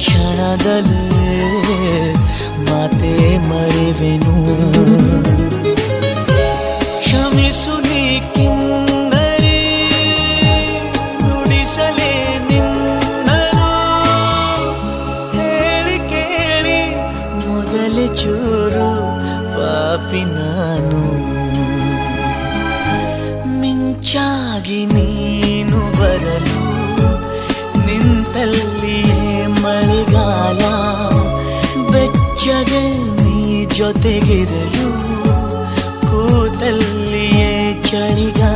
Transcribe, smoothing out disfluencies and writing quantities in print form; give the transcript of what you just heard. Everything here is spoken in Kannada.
ಕ್ಷಣದಲ್ಲೇ ಮಾತೆ ಮರೆವೆನು. ಕ್ಷಮಿಸು ನೀ ಕಿನ್ನರಿ, ನುಡಿಸಲೇ ನಿನ್ನನು. ಹೇಳಿ ಕೇಳಿ ಮೊದಲೇ ಚೂರು ಪಾಪಿ ನಾನು. ಮಿಂಚಾಗಿ ನೀನು ಬರಲು ನಿಂತಲ್ಲಿಯೇ ಮಳೆಗಾಲ. ಬೆಚ್ಚಗೆ ನೀ ಜೊತೆಗಿರಲು ಕೂತಲ್ಲಿಯೇ ಚಳಿಗಾಲ.